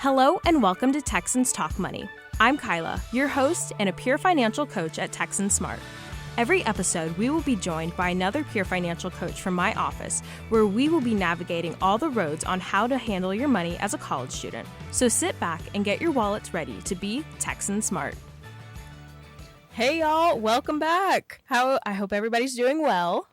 Hello and welcome to Texans Talk Money. I'm Kyla, your host and a peer financial coach at Texan Smart. Every episode, we will be joined by another peer financial coach from my office, where we will be navigating all the roads on how to handle your money as a college student. So sit back and get your wallets ready to be Texan Smart. Hey y'all, welcome back. I hope everybody's doing well.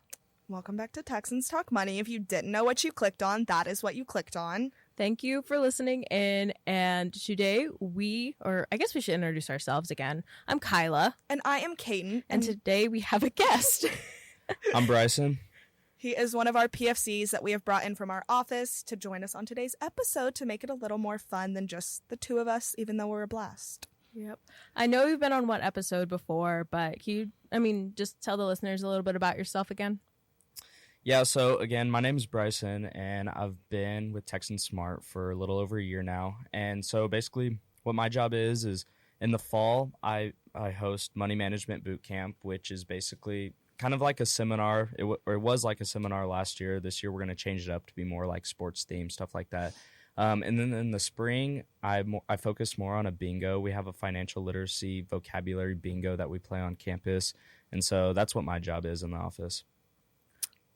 Welcome back to Texans Talk Money. If you didn't know what you clicked on, that is what you clicked on. Thank you for listening in. And today I guess we should introduce ourselves again. I'm Kyla. And I am Kaiton. And today we have a guest. I'm Bryson. He is one of our PFCs that we have brought in from our office to join us on today's episode to make it a little more fun than just the two of us, even though we're a blast. Yep. I know you've been on one episode before, but can you, just tell the listeners a little bit about yourself again? Yeah, so again, my name is Bryson, and I've been with Texan Smart for a little over a year now. And so basically what my job is in the fall, I host Money Management Boot Camp, which is basically kind of like a seminar. It was like a seminar last year. This year we're going to change it up to be more like sports themed, stuff like that. And then in the spring, I focus more on a bingo. We have a financial literacy vocabulary bingo that we play on campus. And so that's what my job is in the office.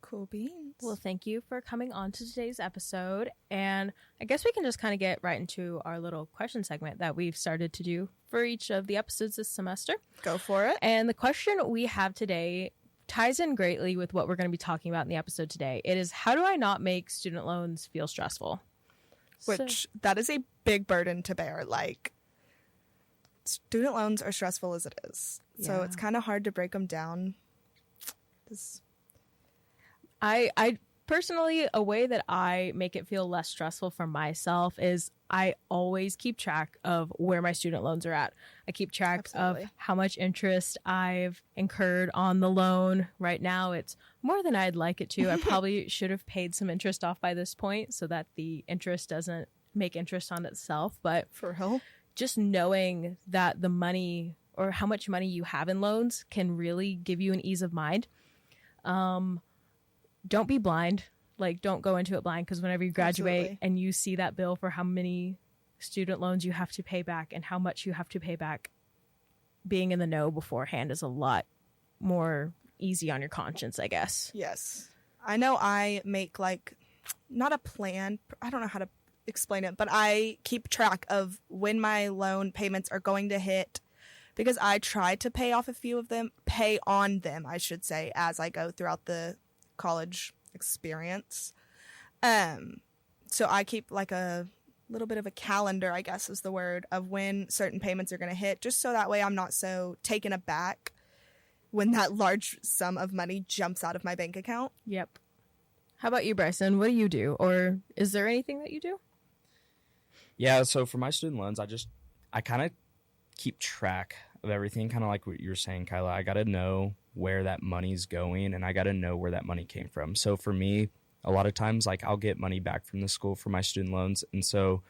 Cool beans. Well, thank you for coming on to today's episode. And I guess we can just kind of get right into our little question segment that we've started to do for each of the episodes this semester. Go for it. And the question we have today ties in greatly with what we're going to be talking about in the episode today. It is, how do I not make student loans feel stressful? That is a big burden to bear. Like, student loans are stressful as it is. Yeah. So it's kind of hard to break them down. I personally, a way that I make it feel less stressful for myself is I always keep track of where my student loans are at. I keep track of how much interest I've incurred on the loan. Right now, it's more than I'd like it to. I probably should have paid some interest off by this point so that the interest doesn't make interest on itself. But for real, just knowing that the money or how much money you have in loans can really give you an ease of mind. Don't be blind. Like, don't go into it blind, because whenever you graduate and you see that bill for how many student loans you have to pay back and how much you have to pay back, being in the know beforehand is a lot more easy on your conscience, I guess. Yes. I know I make, not a plan. I don't know how to explain it, but I keep track of when my loan payments are going to hit, because I try to pay on them, I should say, as I go throughout the college experience. So I keep a little bit of a calendar, I guess is the word, of when certain payments are going to hit, just so that way I'm not so taken aback when that large sum of money jumps out of my bank account. Yep. How about you, Bryson? What do you do? Or is there anything that you do? Yeah, so for my student loans, I kind of keep track of everything, kind of like what you were saying, Kyla. I got to know where that money's going, and I got to know where that money came from. So for me, a lot of times, I'll get money back from the school for my student loans, and so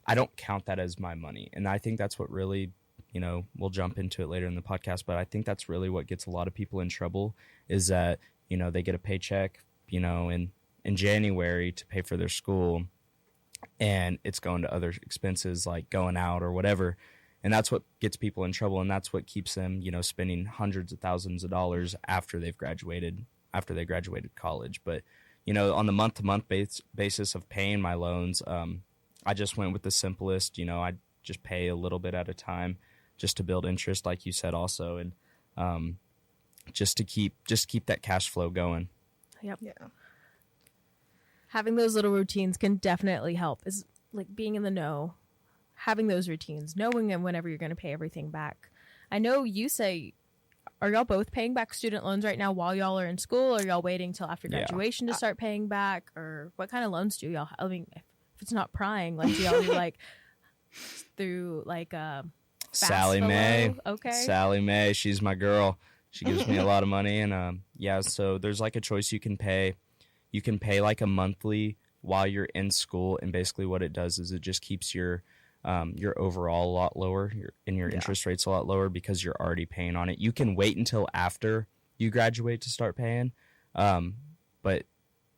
I don't count that as my money. And I think that's what really, we'll jump into it later in the podcast, but I think that's really what gets a lot of people in trouble, is that, they get a paycheck, in January to pay for their school, and it's going to other expenses like going out or whatever. And that's what gets people in trouble, and that's what keeps them, spending hundreds of thousands of dollars after they graduated college. But, on the month-to-month basis of paying my loans, I just went with the simplest. I just pay a little bit at a time just to build interest, like you said also, and just to keep that cash flow going. Yep. Yeah. Having those little routines can definitely help. Is like being in the know. Having those routines, knowing whenever you're going to pay everything back. I know you say, are y'all both paying back student loans right now while y'all are in school, or y'all waiting till after graduation to start paying back? Or what kind of loans do y'all? I mean, if it's not prying, do y'all do through Sally Mae? Okay, Sally Mae, she's my girl. She gives me a lot of money, and so there's a choice you can pay. You can pay a monthly while you're in school, and basically what it does is it just keeps your overall a lot lower, your interest rates a lot lower, because you're already paying on it. You can wait until after you graduate to start paying, but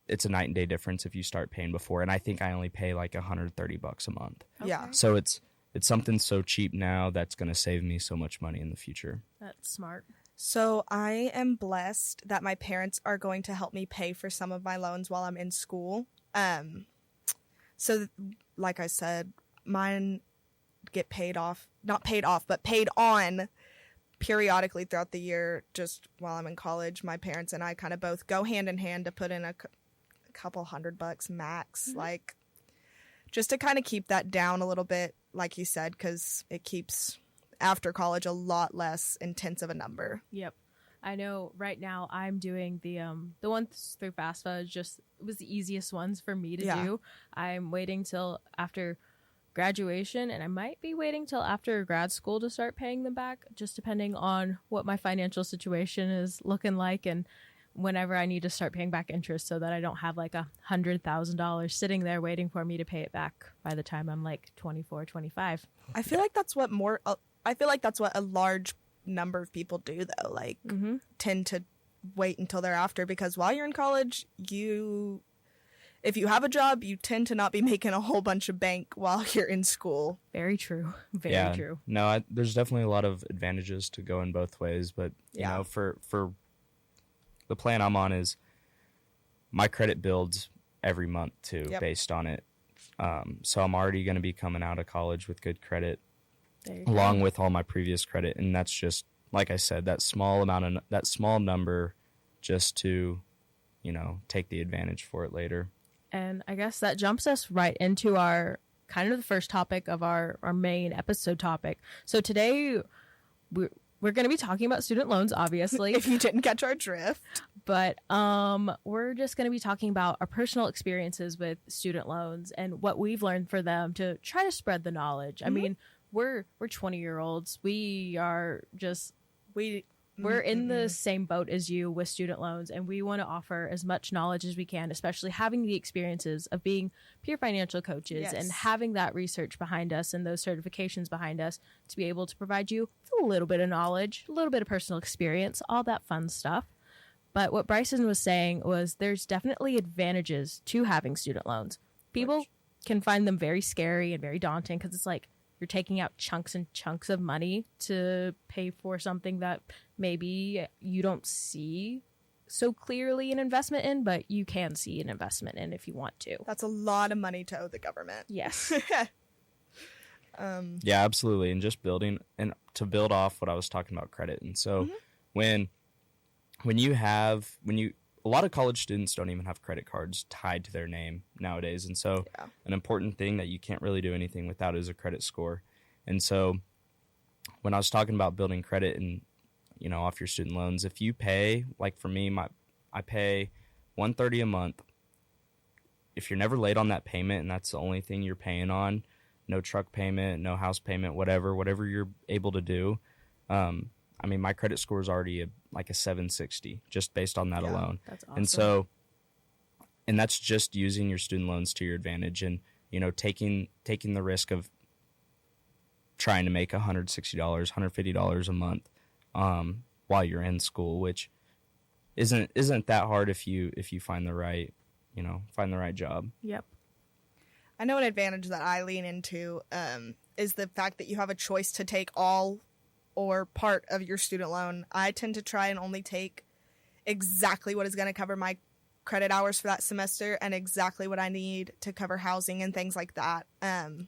it's a night and day difference if you start paying before. And I think I only pay like $130 a month. Okay. Yeah. So it's something so cheap now that's going to save me so much money in the future. That's smart. So I am blessed that my parents are going to help me pay for some of my loans while I'm in school. So like I said, mine get paid off, not paid off, but paid on periodically throughout the year. Just while I'm in college, my parents and I kind of both go hand in hand to put in a couple $100 max, like just to kind of keep that down a little bit, like you said, because it keeps after college a lot less intense of a number. Yep. I know right now I'm doing the ones through FAFSA. It was the easiest ones for me to do. I'm waiting till after graduation, and I might be waiting till after grad school to start paying them back, just depending on what my financial situation is looking like and whenever I need to start paying back interest, so that I don't have like $100,000 sitting there waiting for me to pay it back by the time I'm like 24, 25. I feel like that's what a large number of people do, though, like tend to wait until they're after, because while you're in college, if you have a job, you tend to not be making a whole bunch of bank while you're in school. Very true. Very true. No, there's definitely a lot of advantages to going both ways, but you know, for the plan I'm on is my credit builds every month too, based on it. So I'm already going to be coming out of college with good credit, along with all my previous credit, and that's just, like I said, that small number, just to, you know, take the advantage for it later. And I guess that jumps us right into our kind of the first topic of our main episode topic. So today we're going to be talking about student loans, obviously. If you didn't catch our drift. But we're just going to be talking about our personal experiences with student loans and what we've learned for them to try to spread the knowledge. I mean, we're 20-year-olds. We're in the same boat as you with student loans, and we want to offer as much knowledge as we can, especially having the experiences of being peer financial coaches and having that research behind us and those certifications behind us to be able to provide you with a little bit of knowledge, a little bit of personal experience, all that fun stuff. But what Bryson was saying was there's definitely advantages to having student loans. People can find them very scary and very daunting, because it's like you're taking out chunks and chunks of money to pay for something that maybe you don't see so clearly an investment in, but you can see an investment in if you want to. That's a lot of money to owe the government. Yes. Yeah, absolutely. And just to build off what I was talking about credit. And so a lot of college students don't even have credit cards tied to their name nowadays. And so an important thing that you can't really do anything without is a credit score. And so when I was talking about building credit and, you know, off your student loans, if you pay, like for me, I pay $130 a month. If you're never late on that payment and that's the only thing you're paying on, no truck payment, no house payment, whatever you're able to do, I mean, my credit score is already like a 760 just based on that alone. That's awesome. And that's just using your student loans to your advantage, and, you know, taking the risk of trying to make $160, $150 a month while you're in school, which isn't that hard if you find the right job. Yep. I know an advantage that I lean into is the fact that you have a choice to take all or part of your student loan. I tend to try and only take exactly what is going to cover my credit hours for that semester and exactly what I need to cover housing and things like that. And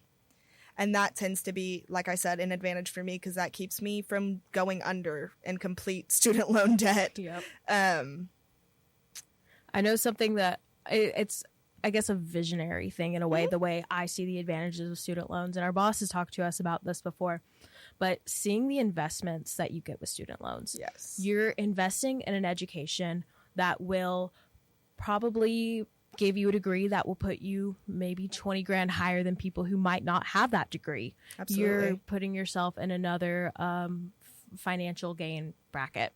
that tends to be, like I said, an advantage for me, because that keeps me from going under in complete student loan debt. Yep. I know something that it's, I guess, a visionary thing in a way, the way I see the advantages of student loans. And our boss has talked to us about this before. But seeing the investments that you get with student loans, you're investing in an education that will probably give you a degree that will put you maybe 20 grand higher than people who might not have that degree. Absolutely. You're putting yourself in another financial gain bracket.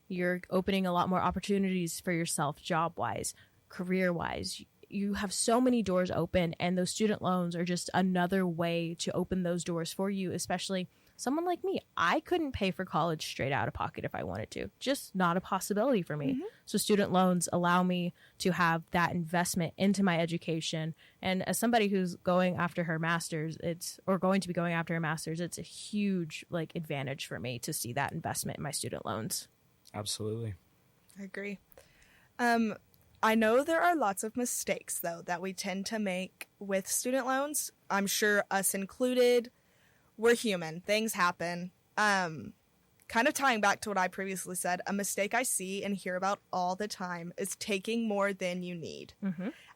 You're opening a lot more opportunities for yourself, job-wise, career-wise. You have so many doors open, and those student loans are just another way to open those doors for you, especially someone like me, I couldn't pay for college straight out of pocket if I wanted to. Just not a possibility for me. So student loans allow me to have that investment into my education. And as somebody who's going after her master's, it's a huge like advantage for me to see that investment in my student loans. Absolutely. I agree. I know there are lots of mistakes, though, that we tend to make with student loans. I'm sure us included. We're human. Things happen. Kind of tying back to what I previously said, a mistake I see and hear about all the time is taking more than you need.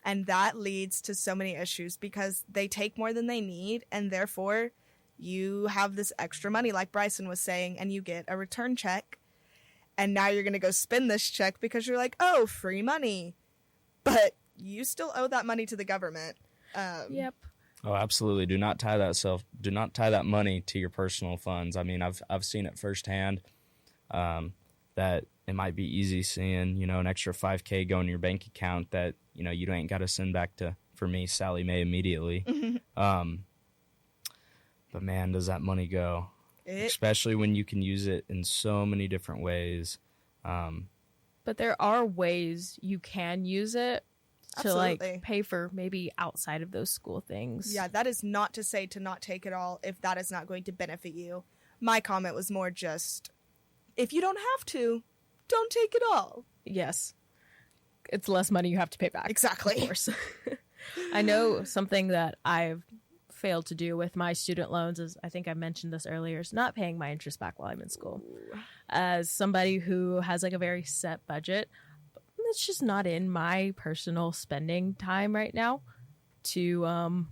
And that leads to so many issues because they take more than they need, and therefore you have this extra money, like Bryson was saying, and you get a return check. And now you're going to go spend this check because you're like, oh, free money. But you still owe that money to the government. Yep. Oh, absolutely. Do not tie that money to your personal funds. I mean, I've seen it firsthand, that it might be easy seeing, an extra $5K go in your bank account that, you ain't got to send back to, for me, Sally Mae immediately. But man, does that money go? Especially when you can use it in so many different ways. But there are ways you can use it to Absolutely. like pay for maybe outside of those school things. Yeah, that is not to say to not take it all if that is not going to benefit you. My comment was more just, if you don't have to, don't take it all. Yes. It's less money you have to pay back. Exactly. Of course. I know something that I've failed to do with my student loans is, I think I mentioned this earlier, is not paying my interest back while I'm in school. As somebody who has like a very set budget, it's just not in my personal spending time right now to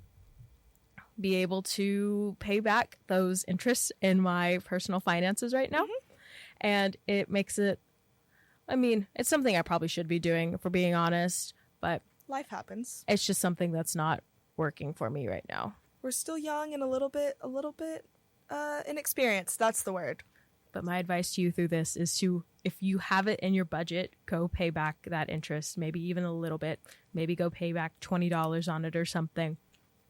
be able to pay back those interests in my personal finances right now. And it makes it, it's something I probably should be doing, if we're being honest, but Life happens. it's just something that's not working for me right now. We're still young and a little bit inexperienced. That's the word. But my advice to you through this is to, if you have it in your budget, go pay back that interest, maybe even a little bit. Maybe go pay back $20 on it or something.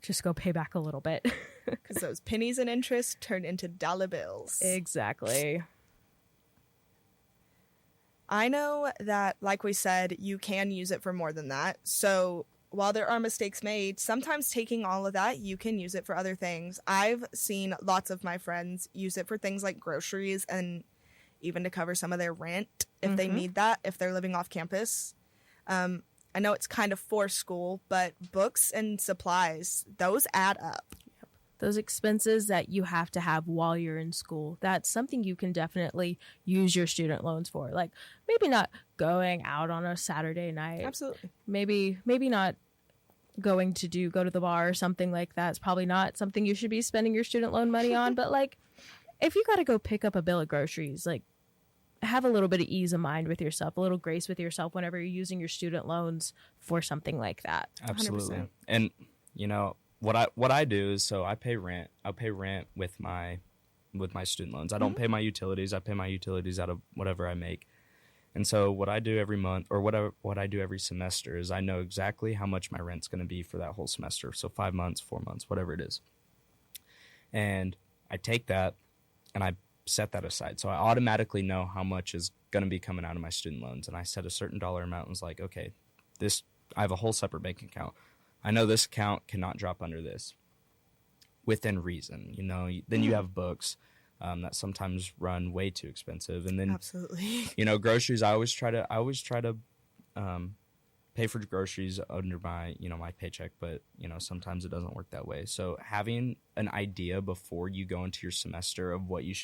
Just go pay back a little bit. Because those pennies and interest turn into dollar bills. Exactly. I know that, like we said, you can use it for more than that. So while there are mistakes made, sometimes taking all of that, you can use it for other things. I've seen lots of my friends use it for things like groceries and even to cover some of their rent if they need that, if they're living off campus. I know it's kind of for school, but books and supplies, those add up. Those expenses that you have to have while you're in school, that's something you can definitely use your student loans for. Like maybe not going out on a Saturday night. Absolutely. Maybe not go to the bar or something like that. It's probably not something you should be spending your student loan money on. But like if you got to go pick up a bill of groceries, like have a little bit of ease of mind with yourself, a little grace with yourself whenever you're using your student loans for something like that. Absolutely. 100%. And what I do is, so I pay rent. I'll pay rent with my student loans. I don't pay my utilities. I pay my utilities out of whatever I make. And so what I do every month, or what I do every semester, is I know exactly how much my rent's going to be for that whole semester. So 5 months, 4 months, whatever it is. And I take that and I set that aside. So I automatically know how much is going to be coming out of my student loans. And I set a certain dollar amount and was like, okay, I have a whole separate bank account. I know this account cannot drop under this within reason. Then you have books that sometimes run way too expensive. And then, Absolutely. Groceries, I always try to pay for groceries under my, my paycheck, but, sometimes it doesn't work that way. So having an idea before you go into your semester of what it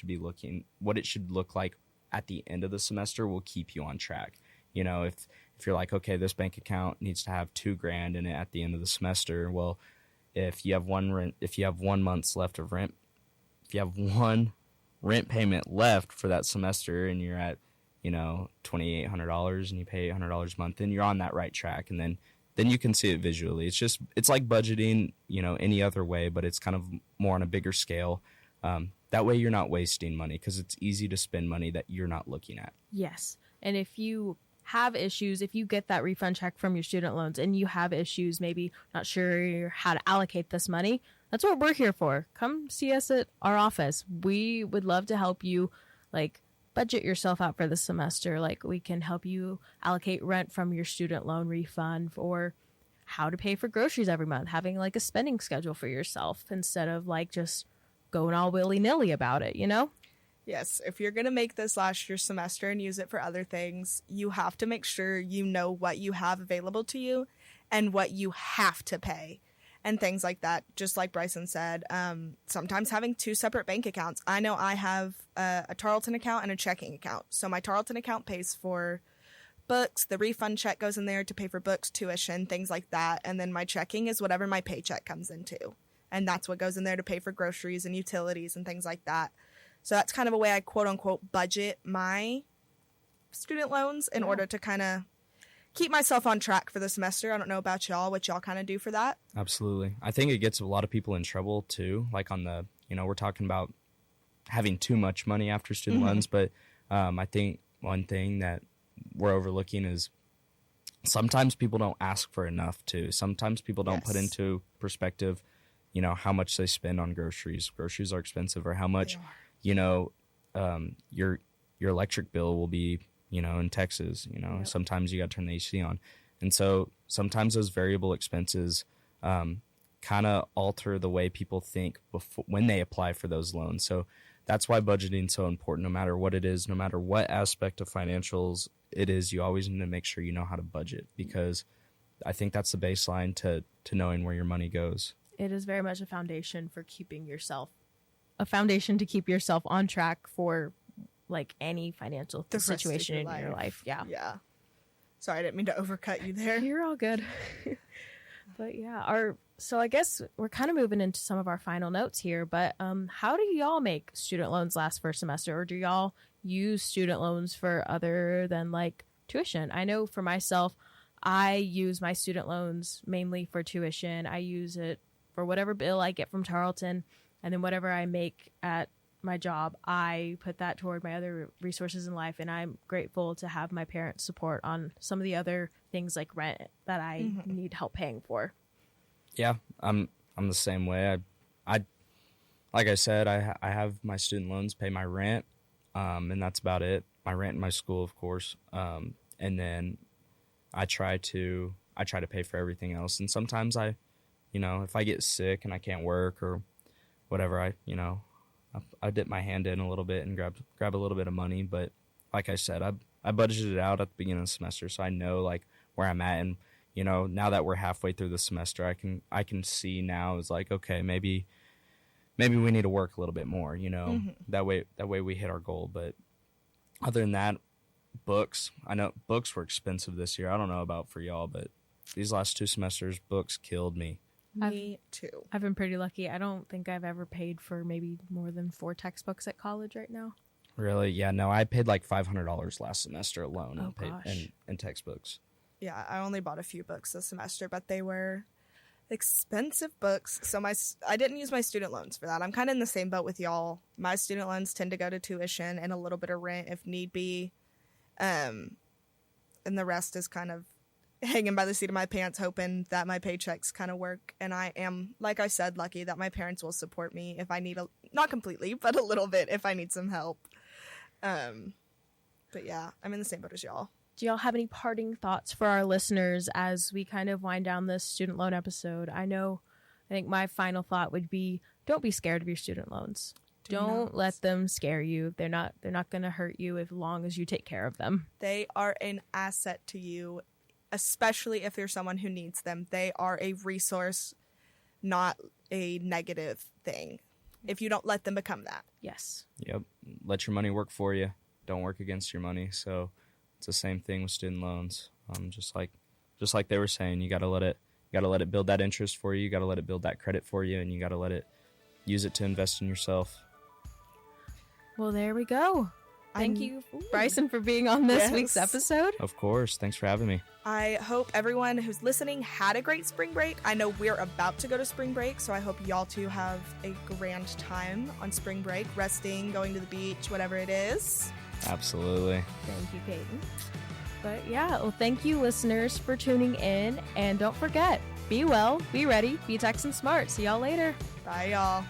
should look like at the end of the semester will keep you on track. If you're like, okay, this bank account needs to have $2,000 in it at the end of the semester. Well, if you have one month's left of rent, if you have one rent payment left for that semester and you're at, $2,800 and you pay $800 a month, then you're on that right track. And then you can see it visually. It's like budgeting, any other way, but it's kind of more on a bigger scale. That way you're not wasting money because it's easy to spend money that you're not looking at. Yes. And if you have issues, if you get that refund check from your student loans and you have issues, maybe not sure how to allocate this money, that's what we're here for. Come see us at our office. We would love to help you, like, budget yourself out for the semester. Like, we can help you allocate rent from your student loan refund, or how to pay for groceries every month, having like a spending schedule for yourself instead of like just going all willy-nilly about it, you know? Yes, if you're going to make this last year's semester and use it for other things, you have to make sure you know what you have available to you and what you have to pay and things like that. Just like Bryson said, sometimes having 2 separate bank accounts. I know I have a Tarleton account and a checking account. So my Tarleton account pays for books. The refund check goes in there to pay for books, tuition, things like that. And then my checking is whatever my paycheck comes into. And that's what goes in there to pay for groceries and utilities and things like that. So that's kind of a way I quote unquote budget my student loans in order to kind of keep myself on track for the semester. I don't know about y'all, what y'all kind of do for that. Absolutely. I think it gets a lot of people in trouble too. Like on the, we're talking about having too much money after student loans, but I think one thing that we're overlooking is sometimes people don't ask for enough too. Sometimes people don't put into perspective, how much they spend on groceries. Groceries are expensive, or how much, your electric bill will be, in Texas, sometimes you got to turn the AC on. And so sometimes those variable expenses kind of alter the way people think when they apply for those loans. So that's why budgeting is so important. No matter what it is, no matter what aspect of financials it is, you always need to make sure you know how to budget, because I think that's the baseline to knowing where your money goes. It is very much a foundation for a foundation to keep yourself on track for like any financial situation in your life. Yeah. Sorry, I didn't mean to overcut you there. You're all good. But yeah, so I guess we're kind of moving into some of our final notes here, but how do y'all make student loans last for a semester, or do y'all use student loans for other than like tuition? I know for myself, I use my student loans mainly for tuition. I use it for whatever bill I get from Tarleton, and then whatever I make at my job, I put that toward my other resources in life. And I'm grateful to have my parents' support on some of the other things like rent that I need help paying for. Yeah, I'm the same way. I like I said, I have my student loans, pay my rent, and that's about it. My rent and my school, of course, and then I try to pay for everything else. And sometimes if I get sick and I can't work or whatever, I dip my hand in a little bit and grab a little bit of money. But like I said, I budgeted it out at the beginning of the semester, so I know like where I'm at. And now that we're halfway through the semester, I can see now is like, okay, maybe we need to work a little bit more. That way we hit our goal. But other than that, books. I know books were expensive this year. I don't know about for y'all, but these last 2 semesters, books killed me. Me too. I've been pretty lucky. I don't think I've ever paid for maybe more than 4 textbooks at college right now. Really? Yeah, no, I paid like $500 last semester alone in textbooks. Yeah, I only bought a few books this semester, but they were expensive books. So I didn't use my student loans for that. I'm kind of in the same boat with y'all. My student loans tend to go to tuition and a little bit of rent if need be. And the rest is kind of hanging by the seat of my pants, hoping that my paychecks kind of work. And I am, like I said, lucky that my parents will support me if I need not completely, but a little bit if I need some help. But yeah, I'm in the same boat as y'all. Do y'all have any parting thoughts for our listeners as we kind of wind down this student loan episode? I think my final thought would be, don't be scared of your student loans. Don't let them scare you. They're not going to hurt you as long as you take care of them. They are an asset to you, especially if you're someone who needs them. They are a resource, not a negative thing, if you don't let them become that. Yes. Yep. Let your money work for you. Don't work against your money. So it's the same thing with student loans. Just like they were saying, you got to let it build that interest for you. You got to let it build that credit for you, and you got to use it to invest in yourself. Well, there we go. Thank you, Bryson, for being on this week's episode. Of course. Thanks for having me. I hope everyone who's listening had a great spring break. I know we're about to go to spring break, so I hope y'all too have a grand time on spring break, resting, going to the beach, whatever it is. Absolutely. Thank you, Kaiton. But yeah, well, thank you, listeners, for tuning in. And don't forget, Be well, be ready, be Texan Smart. See y'all later. Bye, y'all.